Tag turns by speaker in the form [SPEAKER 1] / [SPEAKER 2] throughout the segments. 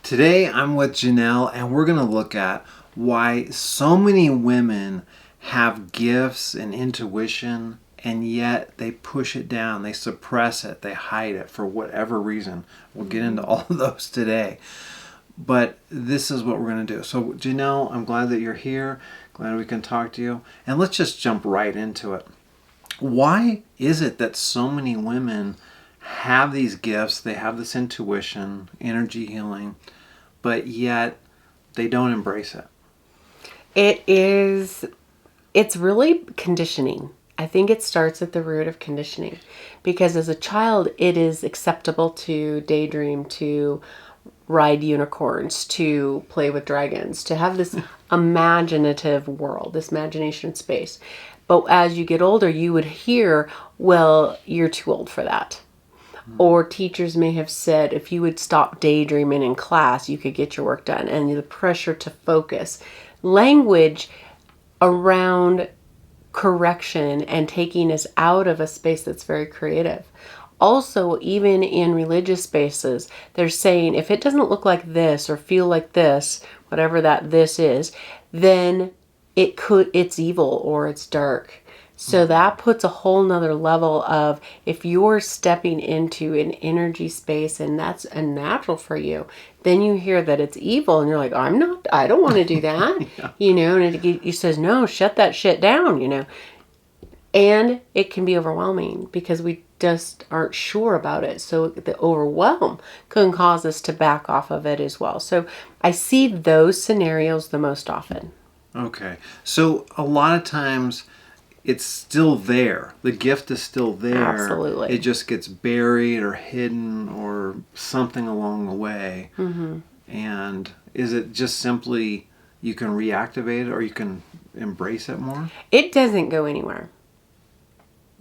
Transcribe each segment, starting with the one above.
[SPEAKER 1] Today I'm with Janell and we're going to look at why so many women have gifts and intuition and yet they push it down, they suppress it, they hide it for whatever reason. We'll get into all of those today. But this is what we're going to do. So Janell, I'm glad that you're here. Glad we can talk to you. And let's just jump right into it. Why is it that so many women have these gifts, they have this intuition, energy healing, but yet they don't embrace it?
[SPEAKER 2] It's really conditioning. I think it starts at the root of conditioning, because as a child, it is acceptable to daydream, to ride unicorns, to play with dragons, to have this imaginative world, this imagination space. But as you get older, you would hear, well, you're too old for that. Or teachers may have said, if you would stop daydreaming in class, you could get your work done. And the pressure to focus. Language around correction and taking us out of a space that's very creative. Also, even in religious spaces, they're saying, if it doesn't look like this or feel like this, whatever that this is, then it's evil or it's dark. So that puts a whole nother level of, if you're stepping into an energy space and that's unnatural for you, then you hear that it's evil and you're like, I don't want to do that, yeah. And it says, no, shut that shit down, And it can be overwhelming because we just aren't sure about it. So the overwhelm can cause us to back off of it as well. So I see those scenarios the most often.
[SPEAKER 1] Okay. So a lot of times it's still there. The gift is still there.
[SPEAKER 2] Absolutely.
[SPEAKER 1] It just gets buried or hidden or something along the way. Mm-hmm. And is it just simply you can reactivate it or you can embrace it more?
[SPEAKER 2] It doesn't go anywhere.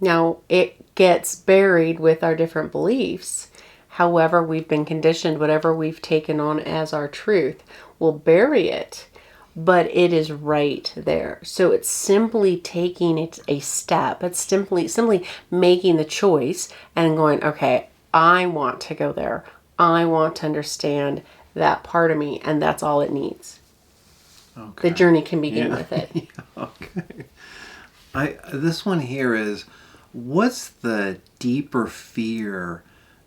[SPEAKER 2] Now, it gets buried with our different beliefs. However, we've been conditioned, whatever we've taken on as our truth, we'll bury it. But it is right there. So it's simply taking it a step. It's simply making the choice and going, okay, I want to go there. I want to understand that part of me, and that's all it needs. Okay. The journey can begin with it.
[SPEAKER 1] Yeah, okay. This one here is, what's the deeper fear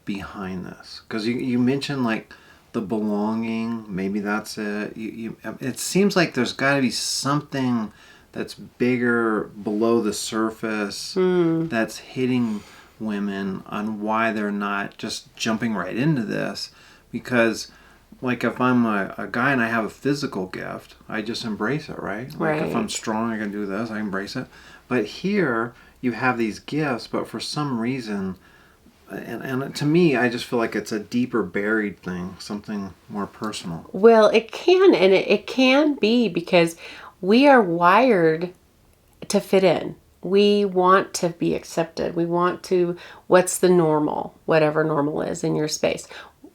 [SPEAKER 1] behind this? Because you mentioned like the belonging, maybe that's it. It seems like there's got to be something that's bigger below the surface that's hitting women on why they're not just jumping right into this. Because like if I'm a guy and I have a physical gift, I just embrace it, right? Like if I'm strong, I can do this, I embrace it. But here you have these gifts, but for some reason, and to me, I just feel like it's a deeper buried thing, something more personal.
[SPEAKER 2] Well, it can, and it can be because we are wired to fit in. We want to be accepted. We want to, what's the normal, whatever normal is in your space.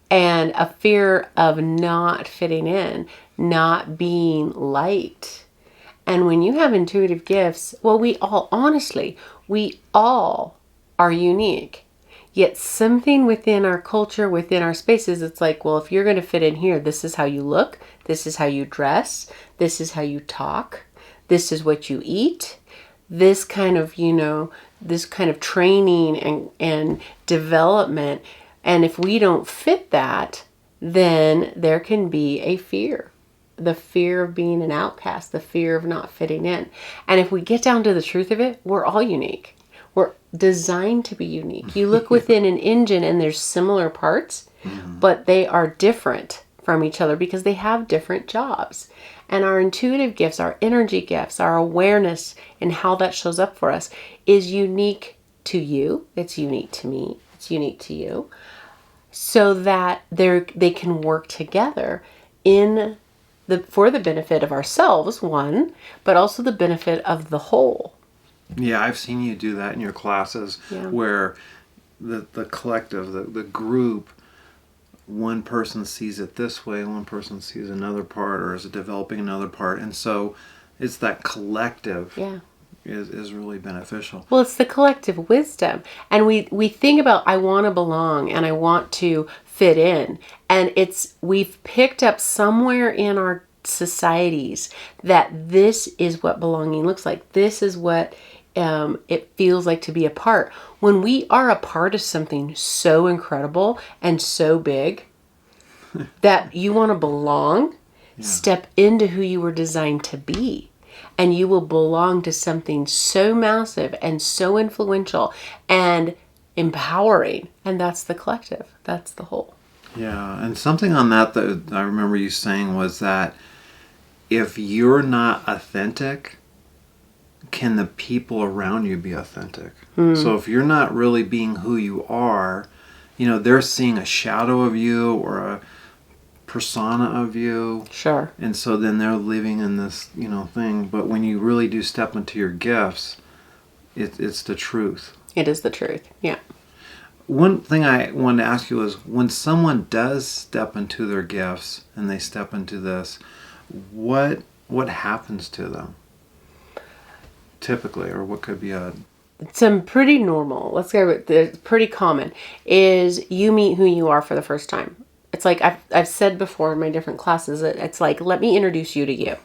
[SPEAKER 2] And a fear of not fitting in, not being liked. And when you have intuitive gifts, well, we all are unique. Yet something within our culture, within our spaces, it's like, well, if you're going to fit in here, this is how you look, this is how you dress, this is how you talk, this is what you eat, this kind of, this kind of training and development. And if we don't fit that, then there can be a fear. The fear of being an outcast, the fear of not fitting in. And if we get down to the truth of it, we're all unique. We're designed to be unique. You look within an engine and there's similar parts, but they are different from each other because they have different jobs. And our intuitive gifts, our energy gifts, our awareness and how that shows up for us is unique to you. It's unique to me. It's unique to you. So that they can work together for the benefit of ourselves, one, but also the benefit of the whole.
[SPEAKER 1] Yeah, I've seen you do that in your classes where the collective, the group, one person sees it this way, one person sees another part or is developing another part. And so it's that collective is really beneficial.
[SPEAKER 2] Well, it's the collective wisdom. And we think about, I want to belong and I want to fit in. And we've picked up somewhere in our societies that this is what belonging looks like. This is what it feels like to be a part. When we are a part of something so incredible and so big that you want to belong, step into who you were designed to be. And you will belong to something so massive and so influential and empowering. And that's the collective. That's the whole.
[SPEAKER 1] Yeah, and something on that I remember you saying was that if you're not authentic, can the people around you be authentic? So if you're not really being who you are, they're seeing a shadow of you or a persona of you.
[SPEAKER 2] Sure.
[SPEAKER 1] And so then they're living in this, thing. But when you really do step into your gifts, it's the truth.
[SPEAKER 2] It is the truth. Yeah.
[SPEAKER 1] One thing I wanted to ask you is, when someone does step into their gifts and they step into this, what happens to them typically, or what could be
[SPEAKER 2] Some pretty normal, let's go with the pretty common, is you meet who you are for the first time. It's like I've said before in my different classes, it's like, let me introduce you to you.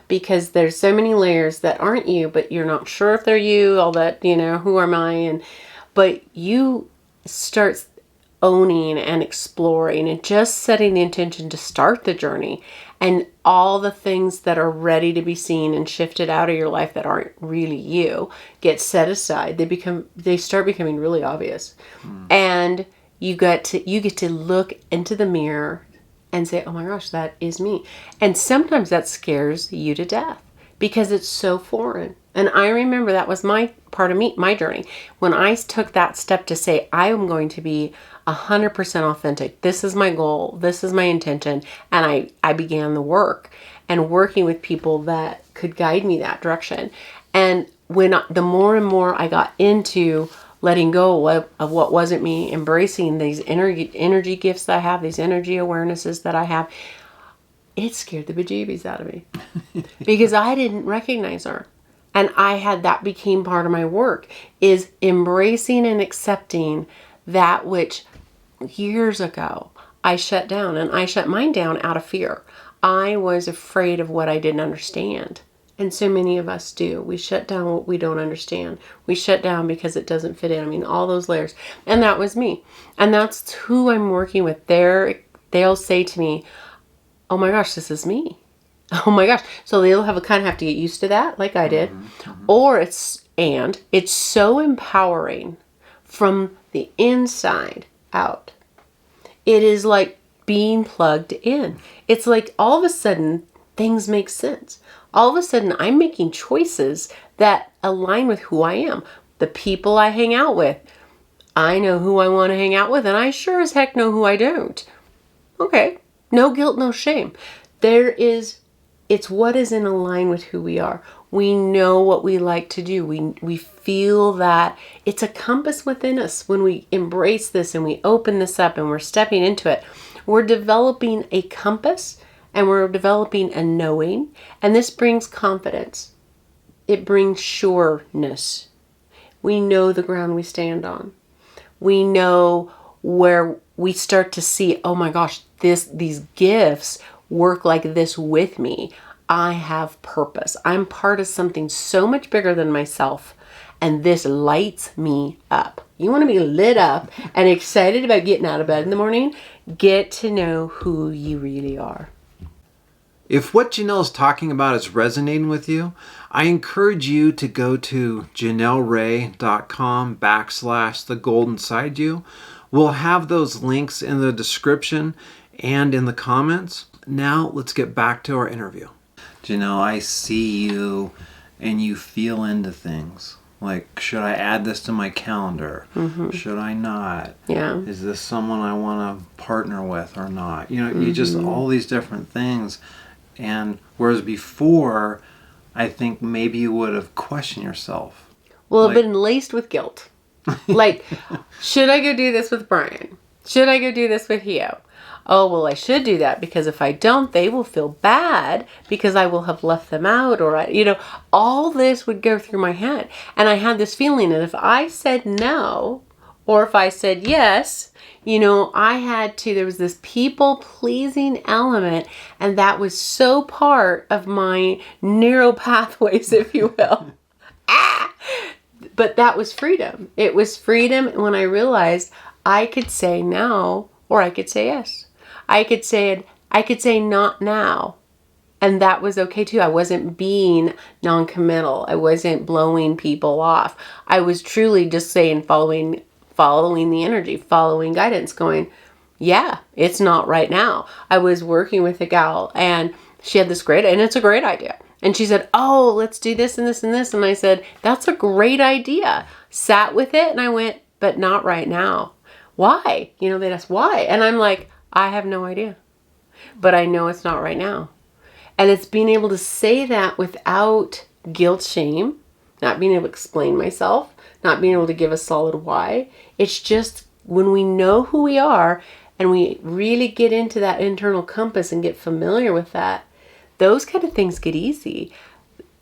[SPEAKER 2] Because there's so many layers that aren't you, but you're not sure if they're you, all that, who am I? But you start owning and exploring and just setting the intention to start the journey. And all the things that are ready to be seen and shifted out of your life that aren't really you get set aside. They start becoming really obvious. And you get to look into the mirror and say, oh my gosh, that is me. And sometimes that scares you to death because it's so foreign. And I remember that was my part of my journey. When I took that step to say, I am going to be 100% authentic. This is my goal. This is my intention. And I began the work and working with people that could guide me that direction. And the more and more I got into letting go of what wasn't me, embracing these energy gifts that I have, these energy awarenesses that I have, it scared the bejeebies out of me because I didn't recognize her. And that became part of my work, is embracing and accepting that which years ago I shut down. And I shut mine down out of fear. I was afraid of what I didn't understand. And so many of us do. We shut down what we don't understand. We shut down because it doesn't fit in. I mean, all those layers. And that was me. And that's who I'm working with. They'll say to me, oh my gosh, this is me. Oh my gosh. So they'll have to get used to that, like I did. Or it's so empowering from the inside out. It is like being plugged in. It's like all of a sudden things make sense. All of a sudden I'm making choices that align with who I am. The people I hang out with, I know who I want to hang out with, and I sure as heck know who I don't. Okay. No guilt, no shame. It's what is in line with who we are. We know what we like to do. We feel that it's a compass within us. When we embrace this and we open this up and we're stepping into it, we're developing a compass and we're developing a knowing. And this brings confidence. It brings sureness. We know the ground we stand on. We know where we start to see, oh my gosh, these gifts work like this with me. I have purpose. I'm part of something so much bigger than myself. And this lights me up. You want to be lit up and excited about getting out of bed in the morning? Get to know who you really are.
[SPEAKER 1] If what Janell is talking about is resonating with you, I encourage you to go to janellrae.com/the gold inside you. We'll have those links in the description and in the comments. Now let's get back to our interview. Janell, I see you and you feel into things. Like, should I add this to my calendar? Should I not?
[SPEAKER 2] Yeah.
[SPEAKER 1] Is this someone I want to partner with or not? You just all these different things. And whereas before, I think maybe you would have questioned yourself.
[SPEAKER 2] Well, been laced with guilt. Like, should I go do this with Brian? Should I go do this with Hio? oh, well, I should do that because if I don't, they will feel bad because I will have left them out, or all this would go through my head. And I had this feeling that if I said no, or if I said yes, there was this people pleasing element, and that was so part of my narrow pathways, if you will. But that was freedom. It was freedom when I realized I could say no, or I could say yes. I could say not now. And that was okay too. I wasn't being non-committal. I wasn't blowing people off. I was truly just saying, following the energy, following guidance, going, yeah, it's not right now. I was working with a gal, and she had this and it's a great idea. And she said, oh, let's do this and this and this. And I said, that's a great idea. Sat with it, and I went, but not right now. Why? They'd ask why. And I'm like, I have no idea. But I know it's not right now. And it's being able to say that without guilt, shame, not being able to explain myself, not being able to give a solid why. It's just when we know who we are and we really get into that internal compass and get familiar with that, those kind of things get easy.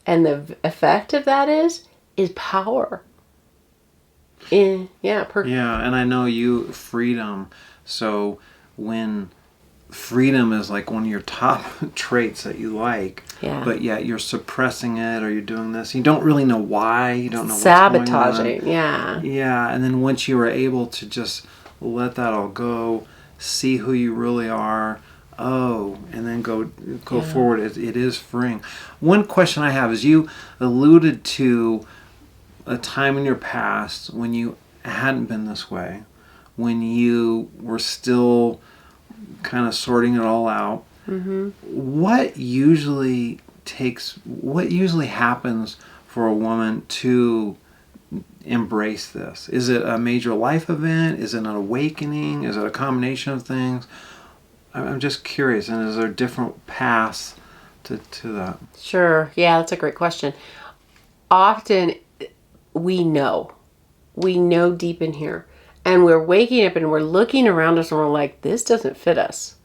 [SPEAKER 2] And the effect of that is power. And
[SPEAKER 1] I know freedom. So when freedom is like one of your top traits that you like, but yet you're suppressing it, or you're doing this, you don't really know why, you don't know what's
[SPEAKER 2] sabotaging.
[SPEAKER 1] going on. And then once you are able to just let that all go, see who you really are, and then go forward, it is freeing. One question I have is, you alluded to a time in your past when you hadn't been this way, when you were still kind of sorting it all out.
[SPEAKER 2] Mm-hmm.
[SPEAKER 1] What usually happens for a woman to embrace this? Is it a major life event? Is it an awakening? Is it a combination of things? I'm just curious, and is there different paths to that?
[SPEAKER 2] Sure. Yeah, that's a great question. Often we know deep in here, and we're waking up and we're looking around us and we're like, this doesn't fit us.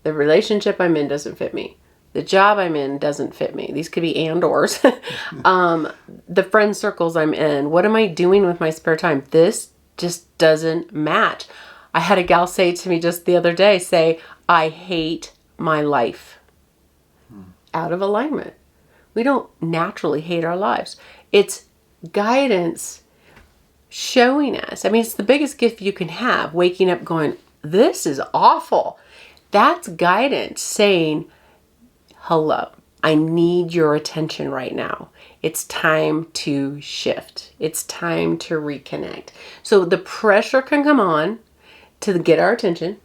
[SPEAKER 2] The relationship I'm in doesn't fit me. The job I'm in doesn't fit me. These could be and/ors. The friend circles I'm in. What am I doing with my spare time? This just doesn't match. I had a gal say to me just the other day, I hate my life. Out of alignment. We don't naturally hate our lives. It's guidance showing us. I mean, it's the biggest gift you can have. Waking up going, this is awful. That's guidance saying, hello, I need your attention right now. It's time to shift. It's time to reconnect. So the pressure can come on to get our attention.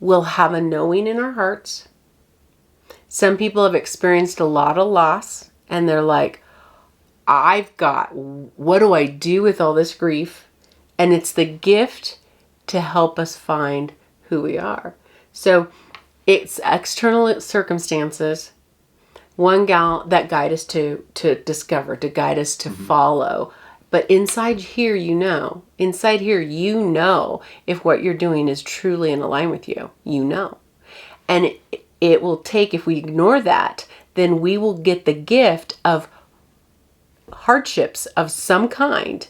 [SPEAKER 2] We'll have a knowing in our hearts. Some people have experienced a lot of loss, and they're like, what do I do with all this grief? And it's the gift to help us find who we are. So it's external circumstances. One gal that guide us to discover, to guide us to follow. But inside here, if what you're doing is truly in alignment with you, And it will take, if we ignore that, then we will get the gift of hardships of some kind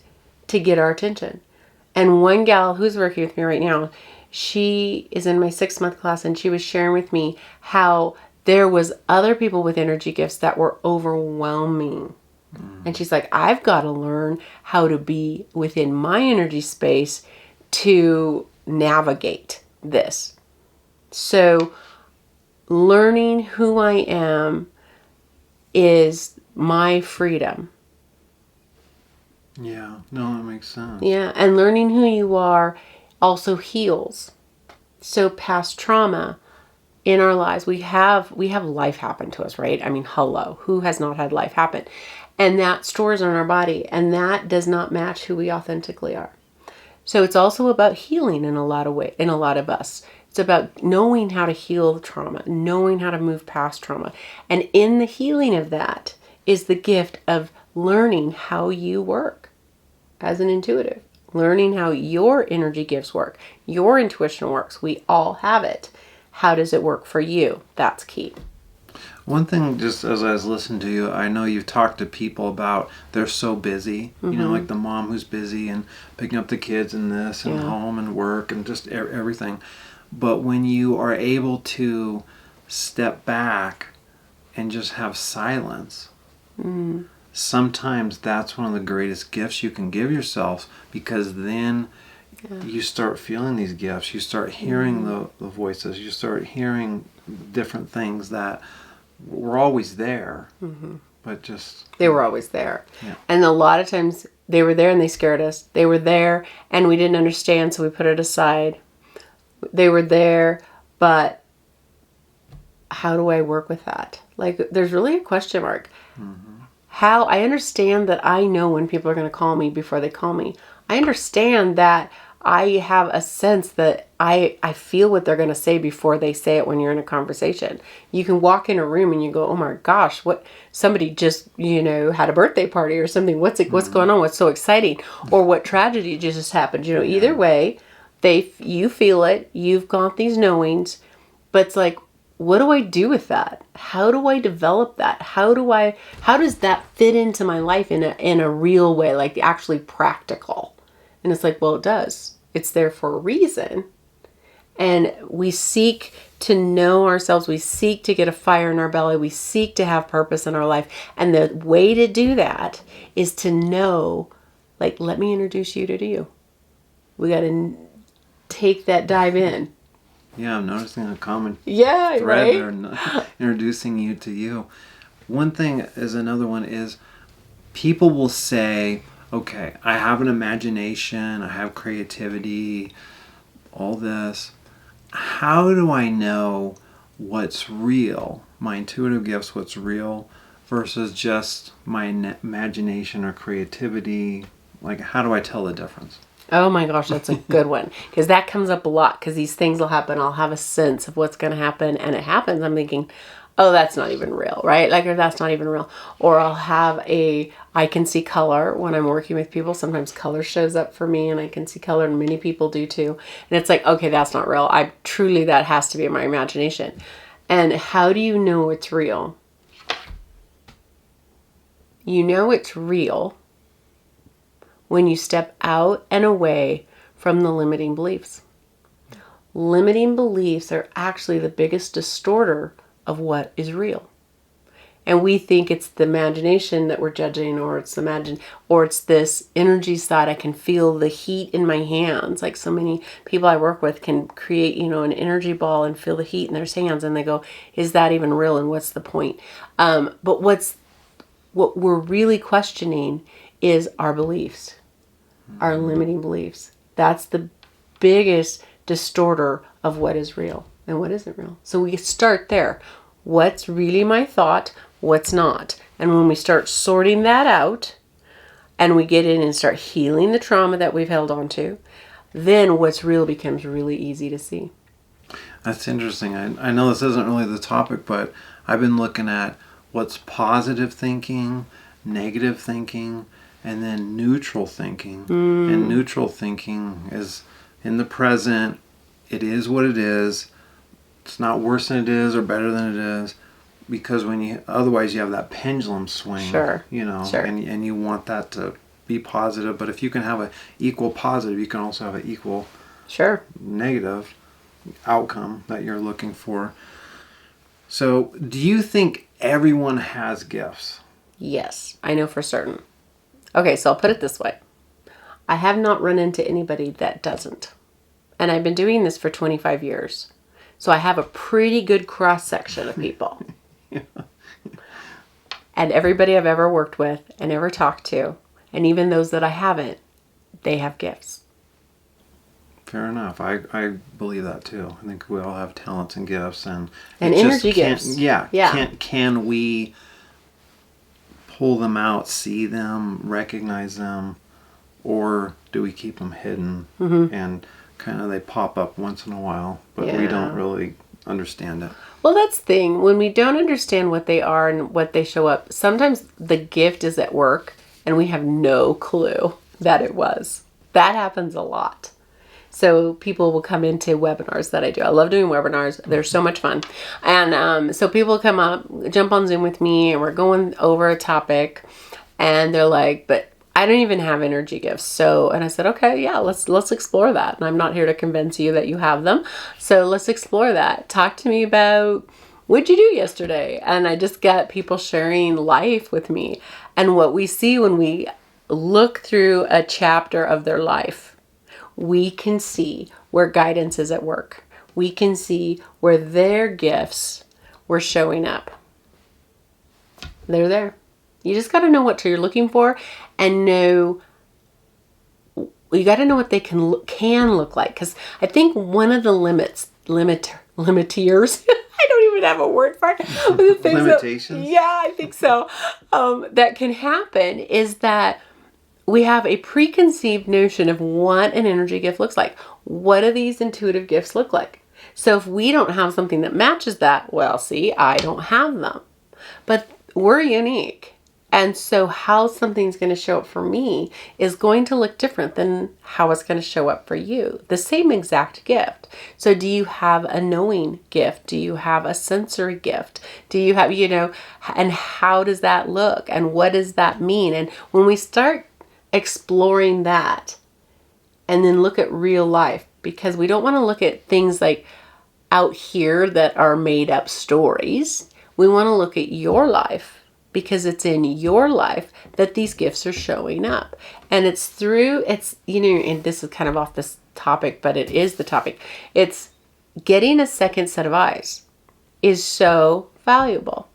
[SPEAKER 2] to get our attention. And one gal who's working with me right now, she is in my 6-month class, and she was sharing with me how there was other people with energy gifts that were overwhelming. And she's like, I've got to learn how to be within my energy space to navigate this. So learning who I am is my freedom.
[SPEAKER 1] Yeah, no, that makes sense.
[SPEAKER 2] Yeah, and learning who you are also heals. So past trauma in our lives, we have life happen to us, right? I mean, hello, who has not had life happen? And that stores in our body, and that does not match who we authentically are. So it's also about healing in a lot of us. It's about knowing how to heal trauma, knowing how to move past trauma. And in the healing of that is the gift of learning how you work as an intuitive, learning how your energy gifts work, your intuition works. We all have it. How does it work for you? That's key.
[SPEAKER 1] One thing, just as I was listening to you, I know you've talked to people about they're so busy, like the mom who's busy and picking up the kids and this and home and work and just everything. But when you are able to step back and just have silence, sometimes that's one of the greatest gifts you can give yourself, because then you start feeling these gifts. You start hearing the voices. You start hearing different things that were always there, but just...
[SPEAKER 2] They were always there.
[SPEAKER 1] Yeah.
[SPEAKER 2] And a lot of times they were there and they scared us. They were there and we didn't understand, so we put it aside. They were there, but how do I work with that? Like, there's really a question mark. How I understand that I know when people are going to call me before they call me. I understand that I have a sense that I feel what they're going to say before they say it when you're in a conversation. You can walk in a room and you go, oh my gosh, what, somebody just, had a birthday party or something. What's going on? What's so exciting? Or what tragedy just happened? Either way, you feel it. You've got these knowings, but it's like, what do I do with that? How do I develop that? How does that fit into my life in a real way, like actually practical? And it's like, well, it does. It's there for a reason. And we seek to know ourselves. We seek to get a fire in our belly. We seek to have purpose in our life. And the way to do that is to know, like, let me introduce you to you. We got to take that dive in.
[SPEAKER 1] Yeah, I'm noticing a common
[SPEAKER 2] thread
[SPEAKER 1] there, introducing you to you. One thing is, another one is, people will say, okay, I have an imagination, I have creativity, all this. How do I know what's real, my intuitive gifts, what's real, versus just my imagination or creativity? Like, how do I tell the difference?
[SPEAKER 2] Oh my gosh, that's a good one. Because that comes up a lot, because these things will happen. I'll have a sense of what's going to happen, and it happens. I'm thinking, oh, that's not even real, right? Like, or that's not even real. Or I'll have I can see color when I'm working with people. Sometimes color shows up for me and I can see color, and many people do too. And it's like, okay, that's not real. That has to be in my imagination. And how do you know it's real? You know it's real when you step out and away from the limiting beliefs. Limiting beliefs are actually the biggest distorter of what is real. And we think it's the imagination that we're judging, or it's this energy side. I can feel the heat in my hands. Like, so many people I work with can create, an energy ball and feel the heat in their hands, and they go, is that even real? And what's the point? But what we're really questioning is our beliefs, our limiting beliefs. That's the biggest distorter of what is real and what isn't real. So we start there. What's really my thought? What's not? And when we start sorting that out and we get in and start healing the trauma that we've held on to, then what's real becomes really easy to see.
[SPEAKER 1] That's interesting. I know this isn't really the topic, but I've been looking at what's positive thinking, negative thinking, and then neutral thinking. And neutral thinking is in the present. It is what it is. It's not worse than it is or better than it is, because otherwise you have that pendulum swing.
[SPEAKER 2] Sure.
[SPEAKER 1] And you want that to be positive. But if you can have an equal positive, you can also have an equal negative outcome that you're looking for. So, do you think everyone has gifts?
[SPEAKER 2] Yes, I know for certain. Okay, so I'll put it this way. I have not run into anybody that doesn't. And I've been doing this for 25 years. So I have a pretty good cross-section of people. And everybody I've ever worked with and ever talked to, and even those that I haven't, they have gifts.
[SPEAKER 1] Fair enough. I believe that too. I think we all have talents and gifts, and
[SPEAKER 2] energy gifts.
[SPEAKER 1] Yeah. Can we pull them out, see them, recognize them, or do we keep them hidden and kind of they pop up once in a while, but we don't really understand it?
[SPEAKER 2] Well, that's the thing. When we don't understand what they are and what they show up, sometimes the gift is at work and we have no clue that it was. That happens a lot. So people will come into webinars that I do. I love doing webinars. They're so much fun. And so people come up, jump on Zoom with me, and we're going over a topic. And they're like, but I don't even have energy gifts. So, and I said, okay, yeah, let's explore that. And I'm not here to convince you that you have them. So let's explore that. Talk to me about, what'd you do yesterday? And I just get people sharing life with me. And what we see when we look through a chapter of their life, we can see where guidance is at work. We can see where their gifts were showing up. They're there. You just got to know what you're looking for, and know, you got to know what they can look like. Because I think one of the limiters, I don't even have a word for it.
[SPEAKER 1] Limitations?
[SPEAKER 2] Yeah, I think so. That can happen is that we have a preconceived notion of what an energy gift looks like. What do these intuitive gifts look like? So if we don't have something that matches that, well, see, I don't have them. But we're unique. And so how something's going to show up for me is going to look different than how it's going to show up for you. The same exact gift. So do you have a knowing gift? Do you have a sensory gift? Do you have, and how does that look? And what does that mean? And when we start exploring that and then look at real life, because we don't want to look at things like out here that are made up stories. We want to look at your life, because it's in your life that these gifts are showing up. And it's through, and this is kind of off this topic, but it is the topic. It's getting a second set of eyes is so valuable,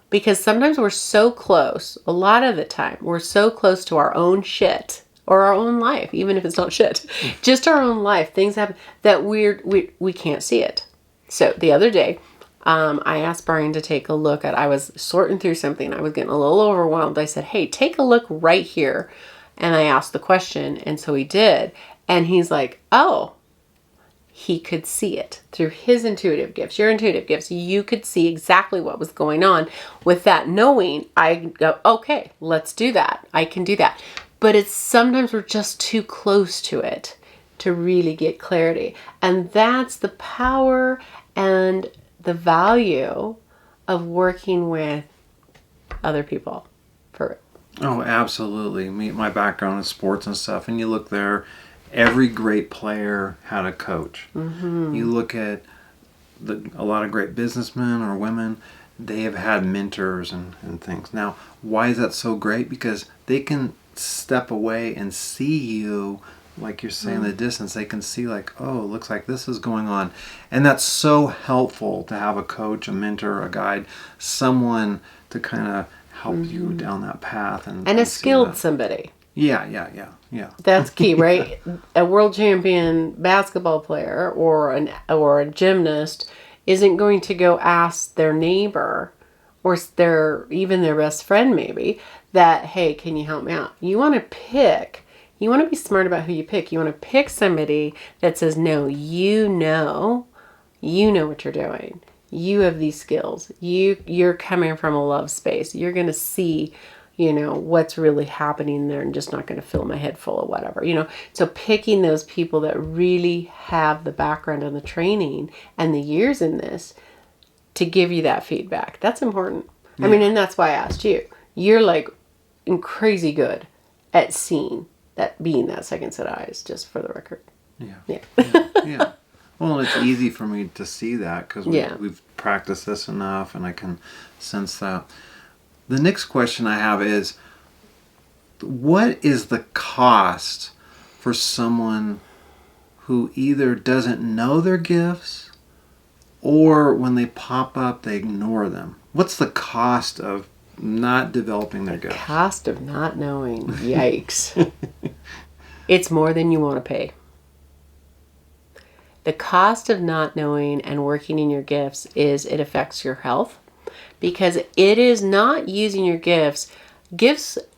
[SPEAKER 2] because sometimes we're so close, a lot of the time, we're so close to our own shit or our own life, even if it's not shit, just our own life. Things happen that we can't see it. So the other day, I asked Brian to take a look at, I was sorting through something. I was getting a little overwhelmed. I said, hey, take a look right here. And I asked the question. And so he did. And he's like, oh, he could see it through his intuitive gifts, your intuitive gifts. You could see exactly what was going on. With that knowing, I go, okay, let's do that. I can do that. But it's sometimes we're just too close to it to really get clarity. And that's the power and the value of working with other people for it.
[SPEAKER 1] Oh, absolutely. My background is sports and stuff, and you look there, every great player had a coach. Mm-hmm. You look at a lot of great businessmen or women, they have had mentors and things. Now, why is that so great? Because they can step away and see you, like you're saying, the distance. They can see like, oh, it looks like this is going on. And that's so helpful to have a coach, a mentor, a guide, someone to kind of help you down that path. And
[SPEAKER 2] a skilled somebody.
[SPEAKER 1] Yeah.
[SPEAKER 2] That's key, right? A world champion basketball player or a gymnast isn't going to go ask their neighbor or even their best friend maybe that, hey, can you help me out? You want to be smart about who you pick. You want to pick somebody that says, no, you know what you're doing. You have these skills. You're coming from a love space. You're going to see, what's really happening there, and just not going to fill my head full of whatever, So picking those people that really have the background and the training and the years in this to give you that feedback. That's important. Yeah. And that's why I asked you. You're like crazy good at seeing that, being that second set of eyes, just for the record.
[SPEAKER 1] Yeah. Well, it's easy for me to see that because we've practiced this enough, and I can sense that. The next question I have is, what is the cost for someone who either doesn't know their gifts, or when they pop up, they ignore them? What's the cost of not developing their gifts?
[SPEAKER 2] Cost of not knowing. Yikes. It's more than you want to pay. The cost of not knowing and working in your gifts is it affects your health, because it is not using your gifts.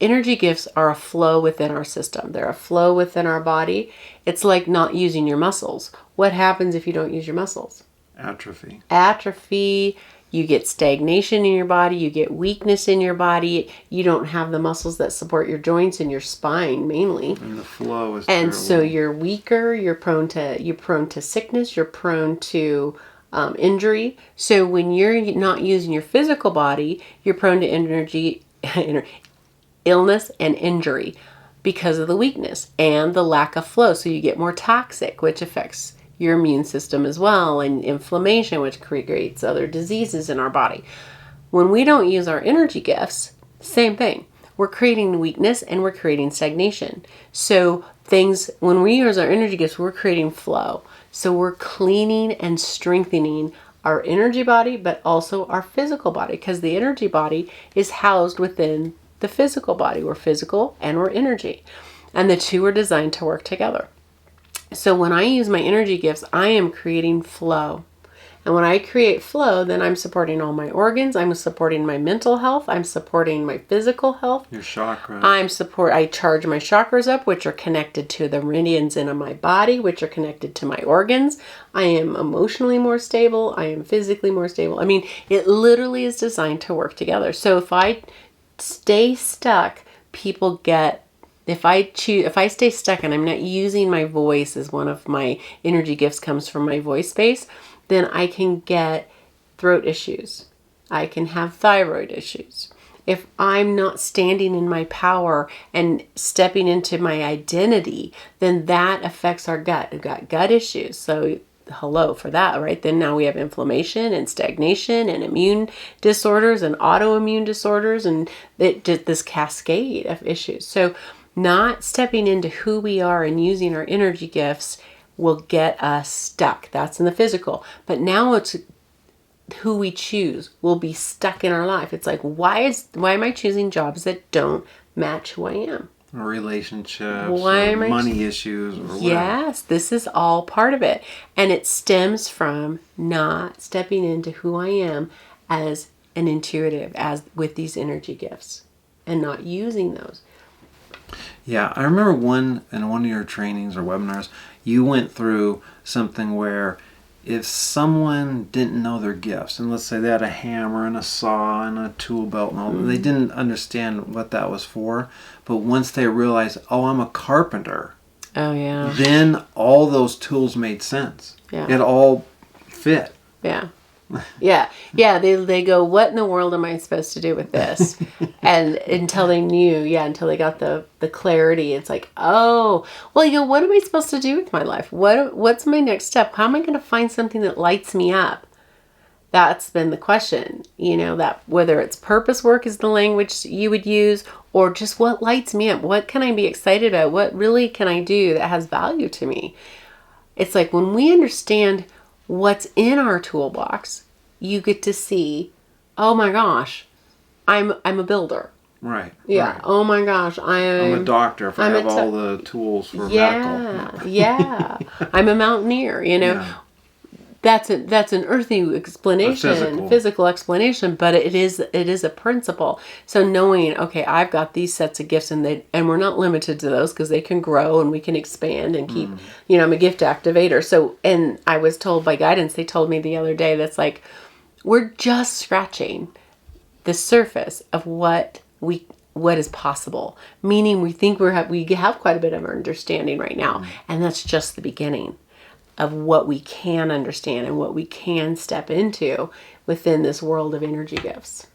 [SPEAKER 2] Energy gifts are a flow within our system. They're a flow within our body. It's like not using your muscles. What happens if you don't use your muscles?
[SPEAKER 1] Atrophy.
[SPEAKER 2] You get stagnation in your body, you get weakness in your body, you don't have the muscles that support your joints and your spine mainly.
[SPEAKER 1] And the flow is
[SPEAKER 2] And
[SPEAKER 1] terrible.
[SPEAKER 2] so you're weaker, you're prone to sickness, you're prone to injury. So when you're not using your physical body, you're prone to illness and injury because of the weakness and the lack of flow. So you get more toxic, which affects your immune system as well, and inflammation, which creates other diseases in our body. When we don't use our energy gifts, same thing. We're creating weakness and we're creating stagnation. So when we use our energy gifts, we're creating flow. So we're cleaning and strengthening our energy body, but also our physical body, because the energy body is housed within the physical body. We're physical and we're energy. And the two are designed to work together. So when I use my energy gifts, I am creating flow. And when I create flow, then I'm supporting all my organs. I'm supporting my mental health. I'm supporting my physical health.
[SPEAKER 1] Your chakras.
[SPEAKER 2] I charge my chakras up, which are connected to the meridians in my body, which are connected to my organs. I am emotionally more stable. I am physically more stable. I mean, it literally is designed to work together. So if I stay stuck, if I stay stuck and I'm not using my voice as one of my energy gifts comes from my voice space, then I can get throat issues. I can have thyroid issues. If I'm not standing in my power and stepping into my identity, then that affects our gut. We've got gut issues. So hello for that, right? Then now we have inflammation and stagnation and immune disorders and autoimmune disorders and this cascade of issues. So not stepping into who we are and using our energy gifts will get us stuck. That's in the physical. But now it's who we choose will be stuck in our life. It's like, why am I choosing jobs that don't match who I am?
[SPEAKER 1] Relationships, or money issues, or whatever.
[SPEAKER 2] Yes, this is all part of it. And it stems from not stepping into who I am as an intuitive, as with these energy gifts, and not using those.
[SPEAKER 1] Yeah, I remember in one of your trainings or webinars, you went through something where if someone didn't know their gifts, and let's say they had a hammer and a saw and a tool belt and all, they didn't understand what that was for, but once they realized, oh, I'm a carpenter,
[SPEAKER 2] oh yeah,
[SPEAKER 1] then all those tools made sense.
[SPEAKER 2] Yeah.
[SPEAKER 1] It all fit.
[SPEAKER 2] Yeah. Yeah. They go, what in the world am I supposed to do with this? And until they got the clarity, it's like, oh, well, what am I supposed to do with my life? What's my next step? How am I going to find something that lights me up? That's been the question, that whether it's purpose work is the language you would use, or just what lights me up. What can I be excited about? What really can I do that has value to me? It's like when we understand what's in our toolbox, you get to see, oh my gosh, I'm a builder.
[SPEAKER 1] Right.
[SPEAKER 2] Yeah.
[SPEAKER 1] Right.
[SPEAKER 2] Oh my gosh,
[SPEAKER 1] I'm a doctor if I have all the tools for medical.
[SPEAKER 2] Yeah. I'm a mountaineer,
[SPEAKER 1] Yeah.
[SPEAKER 2] That's an earthy explanation, physical explanation, but it is a principle. So knowing, okay, I've got these sets of gifts and we're not limited to those because they can grow and we can expand and keep, I'm a gift activator. So, and I was told by guidance, they told me the other day, that's like, we're just scratching the surface of what is possible. Meaning we think we have quite a bit of understanding right now. And that's just the beginning of what we can understand and what we can step into within this world of energy gifts.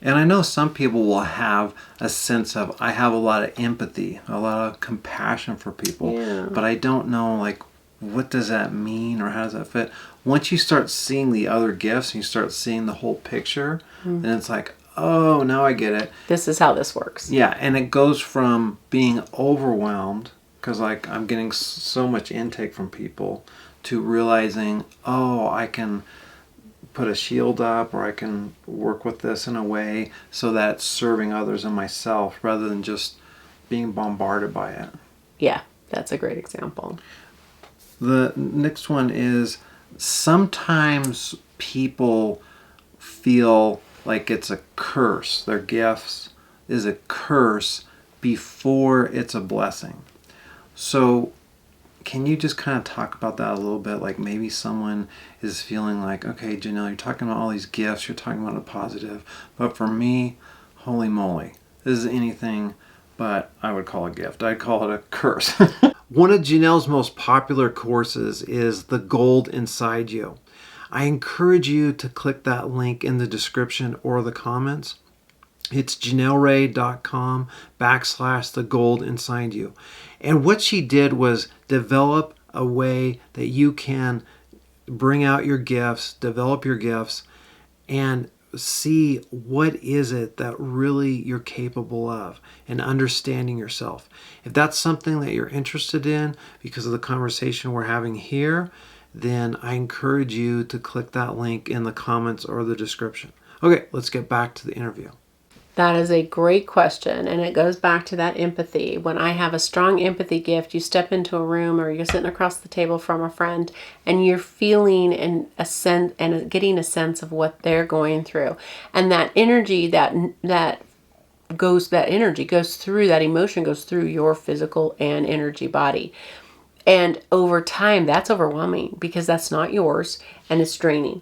[SPEAKER 1] And I know some people will have a sense of, I have a lot of empathy, a lot of compassion for people, but I don't know, like, what does that mean or how does that fit? Once you start seeing the other gifts and you start seeing the whole picture, then it's like, oh, now I get it.
[SPEAKER 2] This is how this works.
[SPEAKER 1] Yeah, and it goes from being overwhelmed, because like I'm getting so much intake from people, to realizing, oh, I can put a shield up, or I can work with this in a way so that it's serving others and myself rather than just being bombarded by it.
[SPEAKER 2] Yeah, that's a great example.
[SPEAKER 1] The next one is, sometimes people feel like it's a curse. Their gifts is a curse before it's a blessing. So can you just kind of talk about that a little bit? Like maybe someone is feeling like, okay, Janelle, you're talking about all these gifts, you're talking about a positive, but for me, holy moly, this is anything but I would call a gift. I'd call it a curse. One of Janelle's most popular courses is The Gold Inside You. I encourage you to click that link in the description or the comments. It's janellrae.com/the gold inside you. And what she did was develop a way that you can bring out your gifts, develop your gifts, and see what is it that really you're capable of and understanding yourself. If that's something that you're interested in because of the conversation we're having here, then I encourage you to click that link in the comments or the description. Okay, let's get back to the interview.
[SPEAKER 2] That is a great question, and it goes back to that empathy. When I have a strong empathy gift, you step into a room or you're sitting across the table from a friend and you're feeling getting a sense of what they're going through. And that energy that energy goes through, that emotion goes through your physical and energy body. And over time, that's overwhelming because that's not yours and it's draining.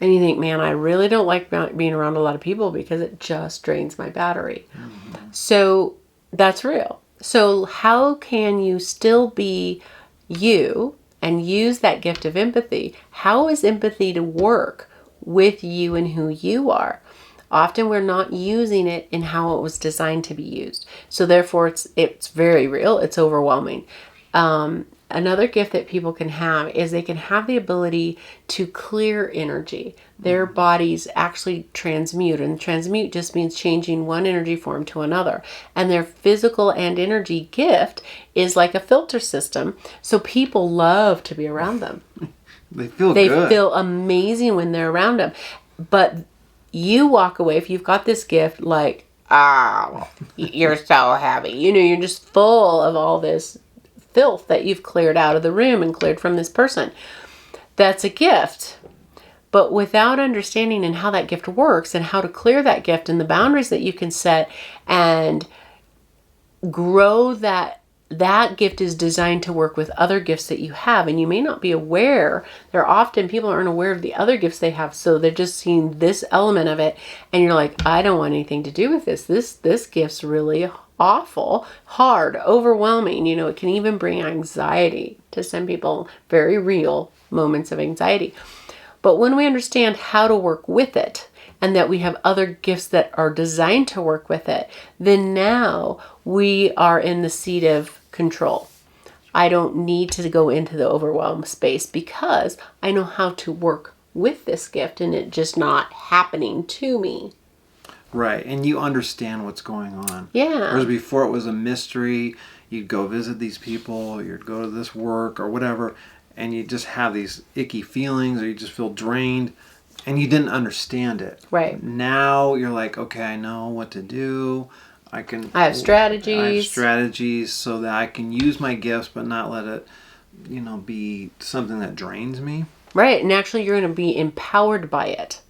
[SPEAKER 2] And you think, man, I really don't like being around a lot of people because it just drains my battery. Mm-hmm. So that's real. So how can you still be you and use that gift of empathy? How is empathy to work with you and who you are? Often we're not using it in how it was designed to be used. So therefore, it's very real. It's overwhelming. Another gift that people can have is they can have the ability to clear energy. Their bodies actually transmute, and transmute just means changing one energy form to another. And their physical and energy gift is like a filter system. So people love to be around them.
[SPEAKER 1] They feel
[SPEAKER 2] amazing when they're around them. But you walk away, if you've got this gift, like, you're so heavy. You're just full of all this filth that you've cleared out of the room and cleared from this person. That's a gift. But without understanding and how that gift works and how to clear that gift and the boundaries that you can set and grow that gift is designed to work with other gifts that you have. And you may not be aware. People aren't aware of the other gifts they have. So they're just seeing this element of it. And you're like, I don't want anything to do with this. This gift's really awful, hard, overwhelming. It can even bring anxiety to some people, very real moments of anxiety. But when we understand how to work with it and that we have other gifts that are designed to work with it, then now we are in the seat of control. I don't need to go into the overwhelm space because I know how to work with this gift and it just not happening to me.
[SPEAKER 1] Right, and you understand what's going on.
[SPEAKER 2] Yeah.
[SPEAKER 1] Whereas before it was a mystery, you'd go visit these people, you'd go to this work or whatever, and you just have these icky feelings or you just feel drained, and you didn't understand it.
[SPEAKER 2] Right.
[SPEAKER 1] Now you're like, okay, I know what to do. I have strategies so that I can use my gifts but not let it, be something that drains me.
[SPEAKER 2] Right, and actually you're going to be empowered by it.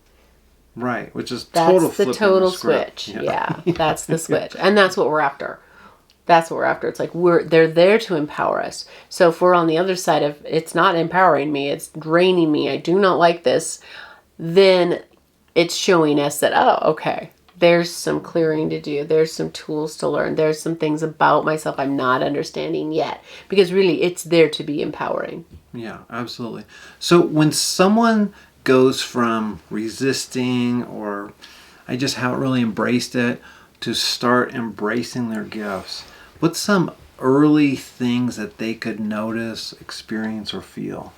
[SPEAKER 1] Right, which is
[SPEAKER 2] that's the total switch. Yeah, that's the switch. And that's what we're after. It's like they're there to empower us. So if we're on the other side of it's not empowering me, it's draining me, I do not like this, then it's showing us that, okay, there's some clearing to do. There's some tools to learn. There's some things about myself I'm not understanding yet. Because really, it's there to be empowering.
[SPEAKER 1] Yeah, absolutely. So when someone goes from resisting or I just haven't really embraced it to start embracing their gifts, what's some early things that they could notice, experience, or feel?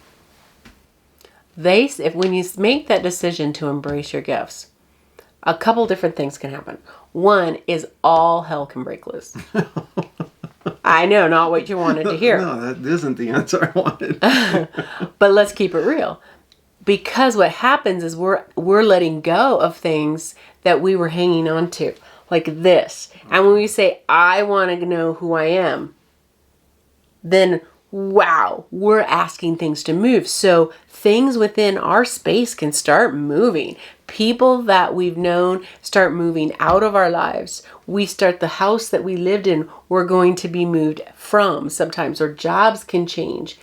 [SPEAKER 2] When you make that decision to embrace your gifts, a couple different things can happen. One is all hell can break loose. I know, not what you wanted to hear.
[SPEAKER 1] No, that isn't the answer I wanted.
[SPEAKER 2] But let's keep it real. Because what happens is we're letting go of things that we were hanging on to, like this. And when we say, I want to know who I am, then wow, we're asking things to move. So things within our space can start moving. People that we've known start moving out of our lives. We start the house that we lived in, we're going to be moved from sometimes, or jobs can change.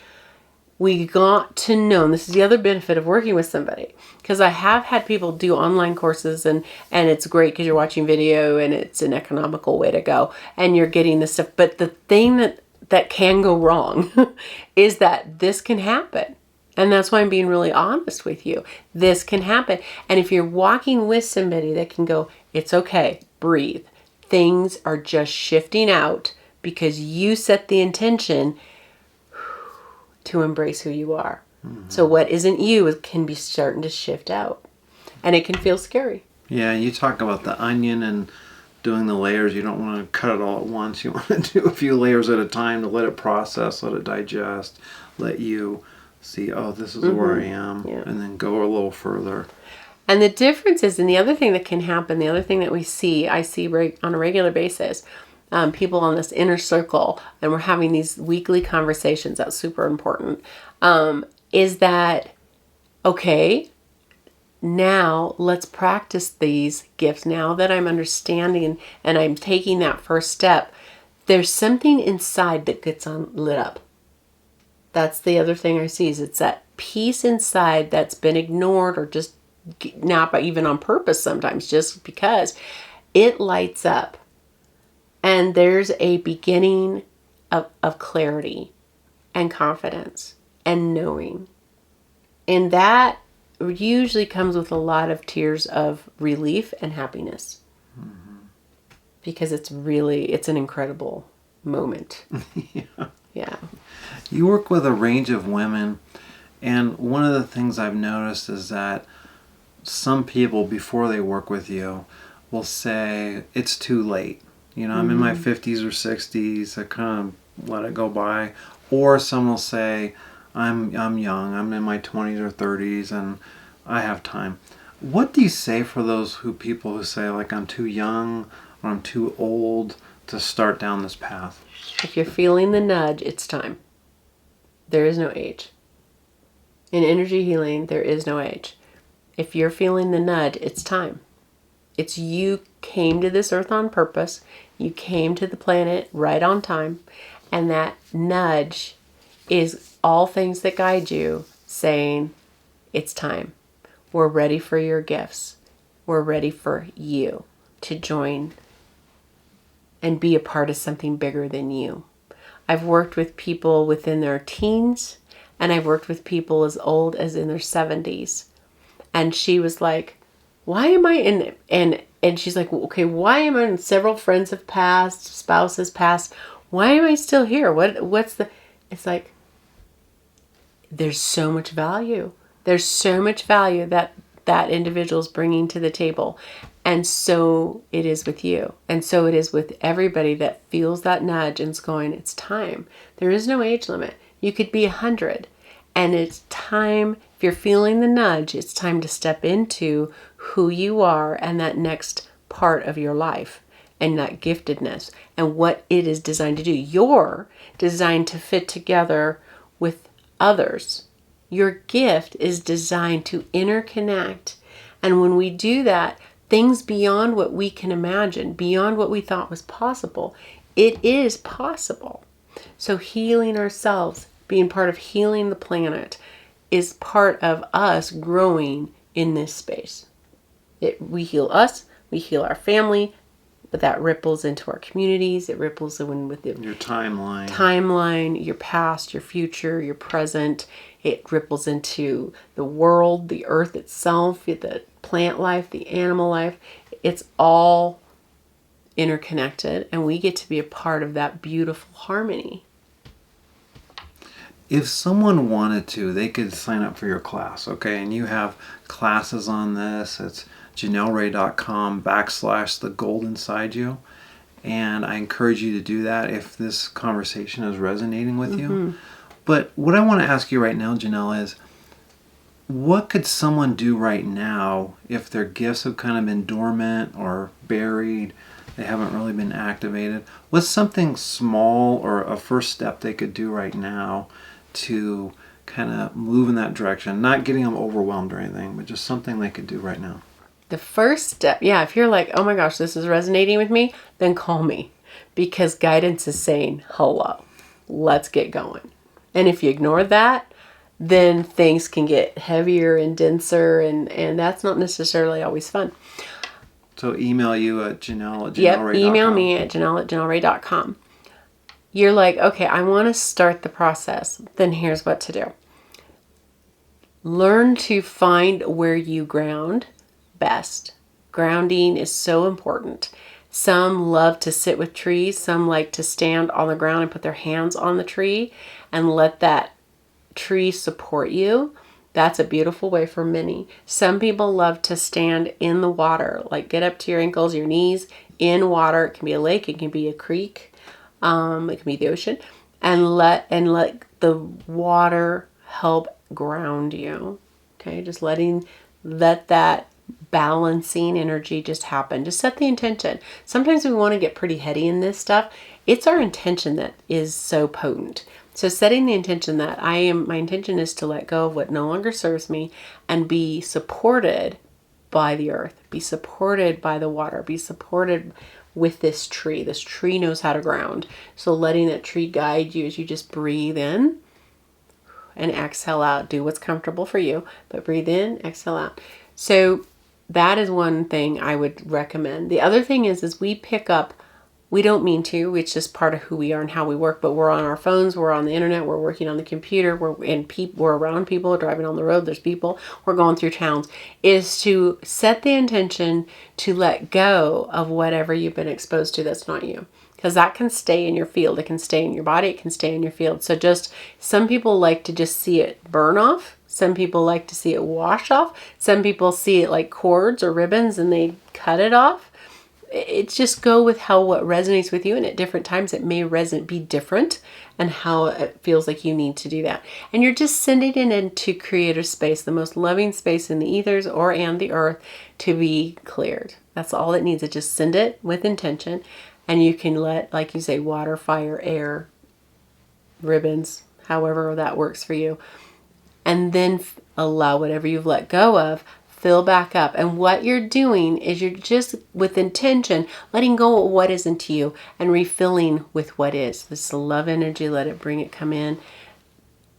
[SPEAKER 2] We got to know, and this is the other benefit of working with somebody, because I have had people do online courses, and it's great because you're watching video and it's an economical way to go and you're getting this stuff. But the thing that can go wrong is that this can happen. And that's why I'm being really honest with you. This can happen. And if you're walking with somebody that can go, it's okay, breathe. Things are just shifting out because you set the intention to embrace who you are. Mm-hmm. So what isn't you can be starting to shift out. And it can feel scary.
[SPEAKER 1] Yeah, you talk about the onion and doing the layers. You don't want to cut it all at once. You want to do a few layers at a time to let it process, let it digest, let you see, oh, this is where I am, and then go a little further.
[SPEAKER 2] And the difference is, and the other thing that can happen, the other thing that I see on a regular basis, people on this inner circle, and we're having these weekly conversations, that's super important, is that, okay, now let's practice these gifts. Now that I'm understanding and I'm taking that first step, there's something inside that gets lit up. That's the other thing I see, is it's that piece inside that's been ignored, or just not even on purpose sometimes, just because it lights up. And there's a beginning of clarity and confidence and knowing. And that usually comes with a lot of tears of relief and happiness. Mm-hmm. Because it's an incredible moment. Yeah.
[SPEAKER 1] You work with a range of women, and one of the things I've noticed is that some people, before they work with you, will say, it's too late. You know, I'm in my 50s or 60s, I kind of let it go by. Or some will say, I'm young, I'm in my 20s or 30s, and I have time. What do you say for those people who say, like, I'm too young or I'm too old to start down this path?
[SPEAKER 2] If you're feeling the nudge, it's time. There is no age. In energy healing, there is no age. If you're feeling the nudge, it's time. It's you came to this earth on purpose. You came to the planet right on time. And that nudge is all things that guide you saying, it's time. We're ready for your gifts. We're ready for you to join and be a part of something bigger than you. I've worked with people within their teens, and I've worked with people as old as in their 70s. And she was like, why am I in, and she's like, okay, why am I, several friends have passed, spouses passed, why am I still here? It's like, there's so much value. There's so much value that individual's bringing to the table. And so it is with you. And so it is with everybody that feels that nudge and is going, it's time. There is no age limit. You could be 100. And it's time, if you're feeling the nudge, it's time to step into who you are and that next part of your life and that giftedness and what it is designed to do. You're designed to fit together with others. Your gift is designed to interconnect. And when we do that, things beyond what we can imagine, beyond what we thought was possible, it is possible. So healing ourselves, being part of healing the planet, is part of us growing in this space. We heal us, we heal our family, but that ripples into our communities. It ripples in with your timeline, your past, your future, your present. It ripples into the world, the earth itself, the plant life, the animal life. It's all interconnected, and we get to be a part of that beautiful harmony.
[SPEAKER 1] If someone wanted to, they could sign up for your class, okay? And you have classes on this. It's janellrae.com/the gold inside you. And I encourage you to do that if this conversation is resonating with you. But what I want to ask you right now, Janell, is what could someone do right now if their gifts have kind of been dormant or buried? they haven't really been activated. What's something small or a first step they could do right now to kind of move in that direction? Not getting them overwhelmed or anything, but just something they could do right now.
[SPEAKER 2] The first step, yeah, if you're like, oh my gosh, this is resonating with me, then call me, because guidance is saying, hello, let's get going. And if you ignore that, then things can get heavier and denser, and that's not necessarily always fun.
[SPEAKER 1] So email you at Janell@janellrae.com.
[SPEAKER 2] Yep, email me at Janell@janellrae.com. You're like, okay, I want to start the process. Then here's what to do. Learn to find where you ground best. Grounding is so important. Some love to sit with trees. Some like to stand on the ground and put their hands on the tree and let that tree support you. That's a beautiful way for many. Some people love to stand in the water, like get up to your ankles, your knees in water. It can be a lake, it can be a creek, it can be the ocean, and let the water help ground you. Okay, just let that balancing energy just happen. Just set the intention. Sometimes we want to get pretty heady in this stuff. It's our intention that is so potent. So setting the intention that my intention is to let go of what no longer serves me and be supported by the earth, be supported by the water, be supported with this tree. This tree knows how to ground. So letting that tree guide you as you just breathe in and exhale out. Do what's comfortable for you, but breathe in, exhale out. So that is one thing I would recommend. The other thing is we pick up, we don't mean to, it's just part of who we are and how we work, but we're on our phones, we're on the internet, we're working on the computer, we're around people, driving on the road, there's people, we're going through towns, is to set the intention to let go of whatever you've been exposed to that's not you. Because that can stay in your field, it can stay in your body, it can stay in your field. So just, some people like to just see it burn off. Some people like to see it wash off. Some people see it like cords or ribbons and they cut it off. It's just go with what resonates with you, and at different times it may be different and how it feels like you need to do that. And you're just sending it into creator space, the most loving space in the ethers and the earth, to be cleared. That's all it needs. It just send it with intention, and you can let, like you say, water, fire, air, ribbons, however that works for you. And then allow whatever you've let go of, fill back up. And what you're doing is you're just, with intention, letting go of what isn't you and refilling with what is. This love energy, let it come in,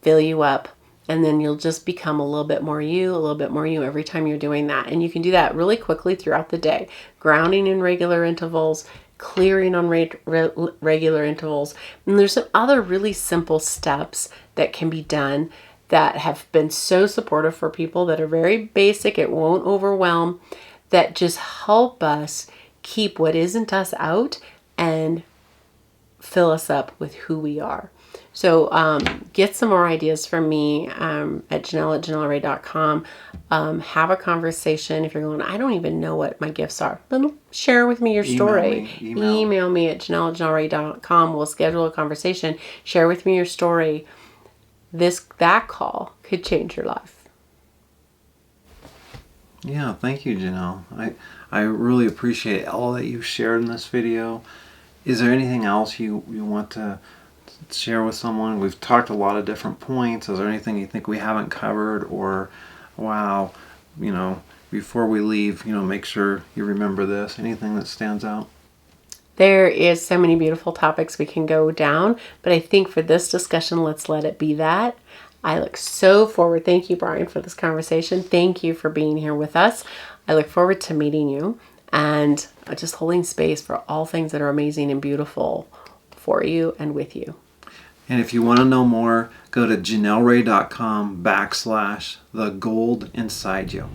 [SPEAKER 2] fill you up. And then you'll just become a little bit more you every time you're doing that. And you can do that really quickly throughout the day. Grounding in regular intervals, clearing on regular intervals. And there's some other really simple steps that can be done that have been so supportive for people, that are very basic, it won't overwhelm, that just help us keep what isn't us out and fill us up with who we are. So get some more ideas from me at Janell@janellrae.com. Have a conversation. If you're going, I don't even know what my gifts are, then share with me your story. Email me at Janell@janellrae.com. We'll schedule a conversation. Share with me your story. That call could change your life.
[SPEAKER 1] Yeah, thank you, Janell. I really appreciate all that you've shared in this video. Is there anything else you want to share with someone? We've talked a lot of different points. Is there anything you think we haven't covered, or wow, before we leave, make sure you remember this? Anything that stands out?
[SPEAKER 2] There is so many beautiful topics we can go down, but I think for this discussion, let's let it be that. I look so forward. Thank you, Brian, for this conversation. Thank you for being here with us. I look forward to meeting you and just holding space for all things that are amazing and beautiful for you and with you.
[SPEAKER 1] And if you want to know more, go to janellrae.com/the gold inside you.